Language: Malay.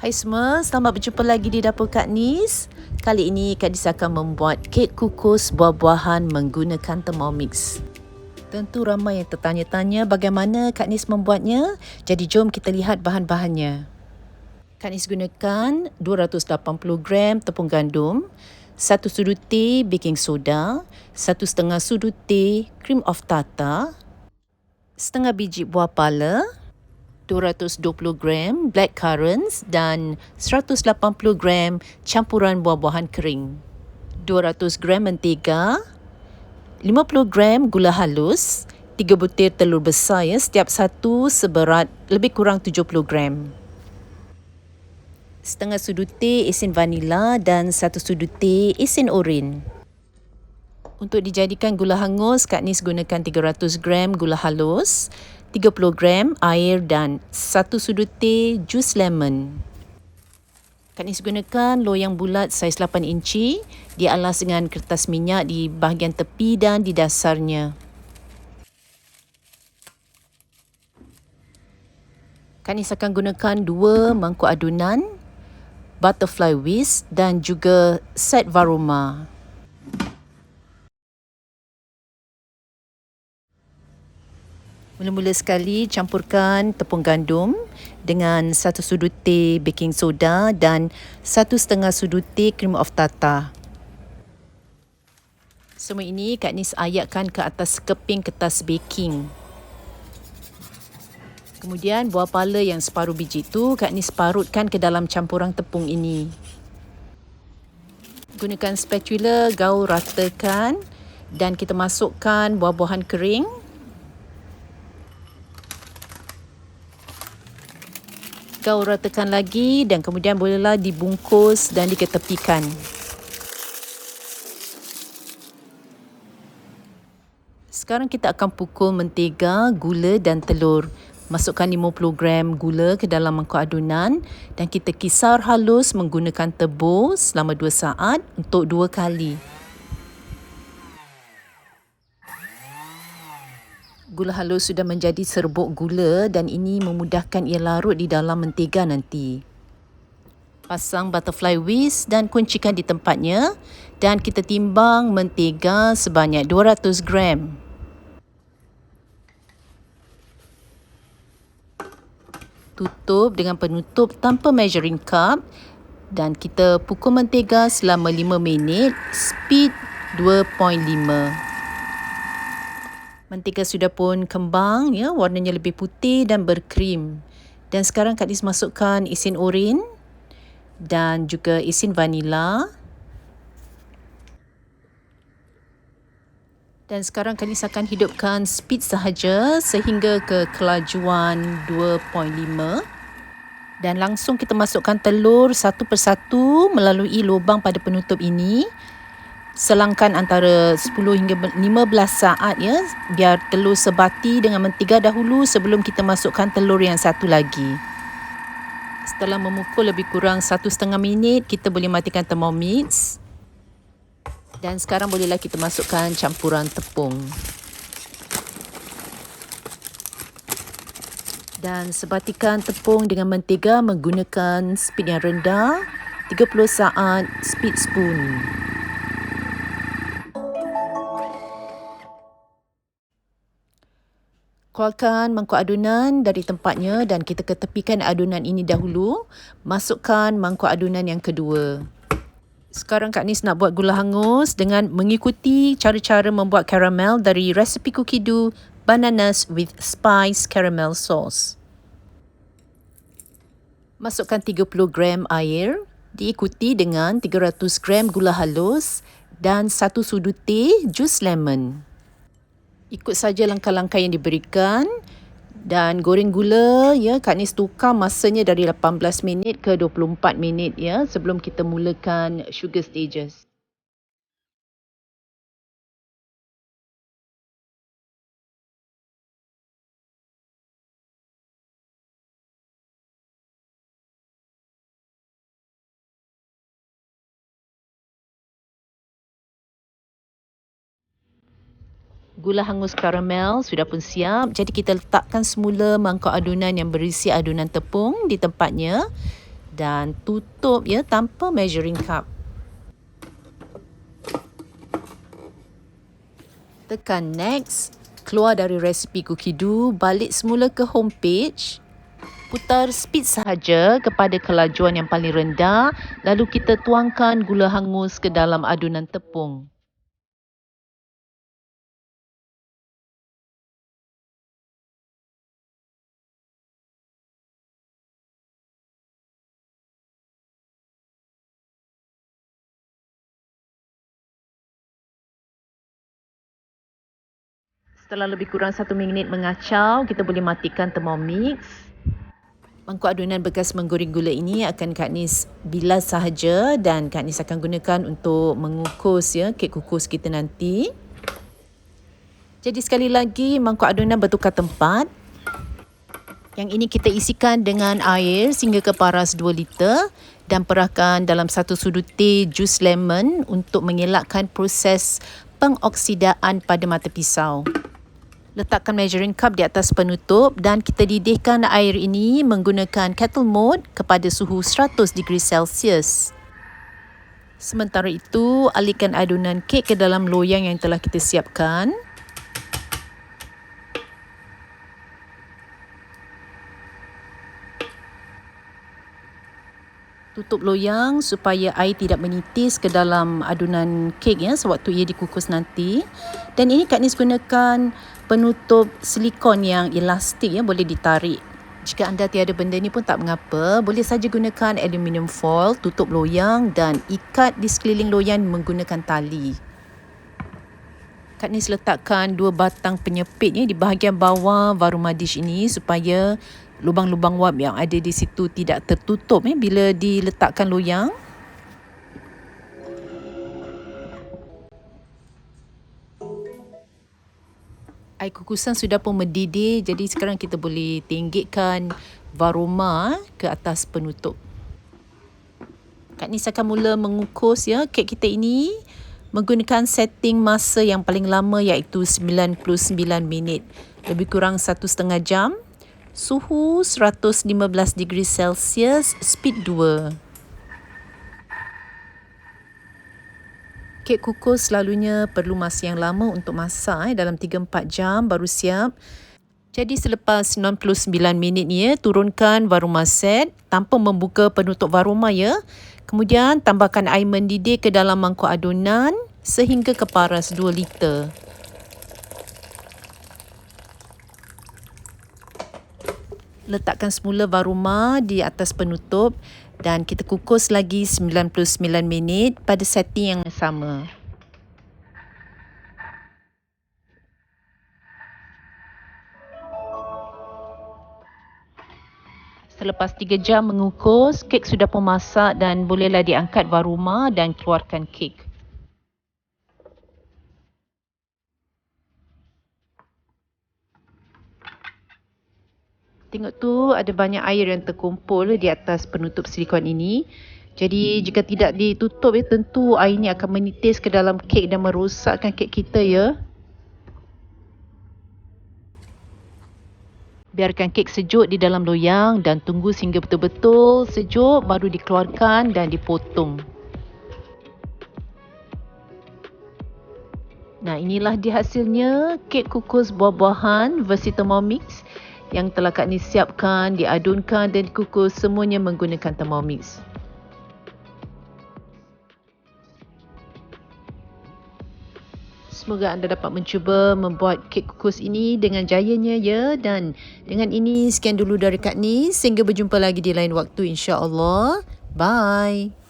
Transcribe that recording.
Hai semua, selamat berjumpa lagi di dapur Kak Nis. Kali ini Kak Nis akan membuat kek kukus buah-buahan menggunakan Thermomix. Tentu ramai yang tertanya-tanya bagaimana Kak Nis membuatnya. Jadi jom kita lihat bahan-bahannya. Kak Nis gunakan 280 gram tepung gandum, 1 sudu teh baking soda, 1,5 sudu teh cream of tartar, setengah biji buah pala, 220 gram black currants dan 180 gram campuran buah-buahan kering. 200 gram mentega, 50 gram gula halus, 3 butir telur besar setiap satu seberat lebih kurang 70 gram. Setengah sudu teh isen vanila dan 1 sudu teh isen oren. Untuk dijadikan gula hangus, Kak Nis gunakan 300 gram gula halus, 30 gram air dan 1 sudu teh jus lemon. Kak Nis gunakan loyang bulat saiz 8 inci, dialas dengan kertas minyak di bahagian tepi dan di dasarnya. Kak Nis akan gunakan 2 mangkuk adunan, butterfly whisk dan juga set varoma. Mula-mula sekali campurkan tepung gandum dengan 1 sudu teh baking soda dan 1,5 sudu teh cream of tartar. Semua ini Kak Nis ayatkan ke atas keping kertas baking. Kemudian buah pala yang separuh biji tu Kak Nis parutkan ke dalam campuran tepung ini. Gunakan spatula gaul ratakan dan kita masukkan buah-buahan kering. Gaul ratakan lagi dan kemudian bolehlah dibungkus dan diketepikan. Sekarang kita akan pukul mentega, gula dan telur. Masukkan 50 gram gula ke dalam mangkuk adunan dan kita kisar halus menggunakan tebus selama 2 saat untuk 2 kali. Gula halus sudah menjadi serbuk gula dan ini memudahkan ia larut di dalam mentega nanti. Pasang butterfly whisk dan kuncikan di tempatnya dan kita timbang mentega sebanyak 200 gram. Tutup dengan penutup tanpa measuring cup dan kita pukul mentega selama 5 minit, speed 2.5. Mentega sudah pun kembang, warnanya lebih putih dan berkrim. Dan sekarang Kak Nis masukkan isen oren dan juga isen vanila. Dan sekarang Kak Nis akan hidupkan speed sahaja sehingga ke kelajuan 2.5. Dan langsung kita masukkan telur satu persatu melalui lubang pada penutup ini. Selangkan antara 10 hingga 15 saat biar telur sebati dengan mentega dahulu sebelum kita masukkan telur yang satu lagi. Setelah memukul lebih kurang 1,5 minit, kita boleh matikan Thermomix. Dan sekarang bolehlah kita masukkan campuran tepung. Dan sebatikan tepung dengan mentega menggunakan speed yang rendah, 30 saat speed spoon. Keluarkan mangkuk adunan dari tempatnya dan kita ketepikan adunan ini dahulu. Masukkan mangkuk adunan yang kedua. Sekarang Kak Nis nak buat gula hangus dengan mengikuti cara-cara membuat karamel dari resepi cookie dough bananas with spice caramel sauce. Masukkan 30 gram air, diikuti dengan 300 gram gula halus dan 1 sudu teh jus lemon. Ikut saja langkah-langkah yang diberikan dan goreng gula Kak Nis tukar masanya dari 18 minit ke 24 minit sebelum kita mulakan sugar stages. Gula hangus karamel sudah pun siap. Jadi kita letakkan semula mangkuk adunan yang berisi adunan tepung di tempatnya dan tutup ya tanpa measuring cup. Tekan next, keluar dari resipi cookie dough, balik semula ke homepage. Putar speed sahaja kepada kelajuan yang paling rendah, lalu kita tuangkan gula hangus ke dalam adunan tepung. Setelah lebih kurang 1 minit mengacau, kita boleh matikan Thermomix. Mangkuk adunan bekas menggoreng gula ini akan Kak Nis bilas sahaja dan Kak Nis akan gunakan untuk mengukus ya kek kukus kita nanti. Jadi sekali lagi mangkuk adunan bertukar tempat. Yang ini kita isikan dengan air sehingga ke paras 2 liter dan perahkan dalam 1 sudu teh jus lemon untuk mengelakkan proses pengoksidaan pada mata pisau. Letakkan measuring cup di atas penutup dan kita didihkan air ini menggunakan kettle mode kepada suhu 100 degree Celsius. Sementara itu, alihkan adunan kek ke dalam loyang yang telah kita siapkan. Tutup loyang supaya air tidak menitis ke dalam adunan kek ya sewaktu ia dikukus nanti. Dan ini Kak Nis gunakan penutup silikon yang elastik ya, boleh ditarik. Jika anda tiada benda ni pun tak mengapa, boleh saja gunakan aluminium foil, tutup loyang dan ikat di sekeliling loyang menggunakan tali. Kak Nis letakkan 2 batang penyepit ya di bahagian bawah varuma dish ini supaya lubang-lubang wap yang ada di situ tidak tertutup bila diletakkan loyang. Air kukusan sudah pun mendidih, jadi sekarang kita boleh tinggikkan varuma ke atas penutup. Kak Nis akan mula mengukus ya kek kita ini menggunakan setting masa yang paling lama iaitu 99 minit, lebih kurang 1,5 jam. Suhu 115 degree Celsius, speed 2. Kek kukus selalunya perlu masa yang lama untuk masak, dalam 3-4 jam baru siap. Jadi selepas 99 minit ni turunkan varuma set tanpa membuka penutup varuma ya. Kemudian tambahkan air mendidih ke dalam mangkuk adunan sehingga ke paras 2 liter. Letakkan semula varuma di atas penutup dan kita kukus lagi 99 minit pada setting yang sama. Selepas 3 jam mengukus, kek sudah pun masak dan bolehlah diangkat varuma dan keluarkan kek. Tengok tu ada banyak air yang terkumpul di atas penutup silikon ini. Jadi jika tidak ditutup tentu air ini akan menitis ke dalam kek dan merosakkan kek kita ya. Biarkan kek sejuk di dalam loyang dan tunggu sehingga betul-betul sejuk baru dikeluarkan dan dipotong. Nah, inilah dia hasilnya kek kukus buah-buahan versi Thermomix yang telah Kak Nis siapkan, diadunkan dan dikukus semuanya menggunakan Thermomix. Semoga anda dapat mencuba membuat kek kukus ini dengan jayanya ya. Dan dengan ini sekian dulu dari Kak Nis. Sehingga berjumpa lagi di lain waktu insya-Allah. Bye.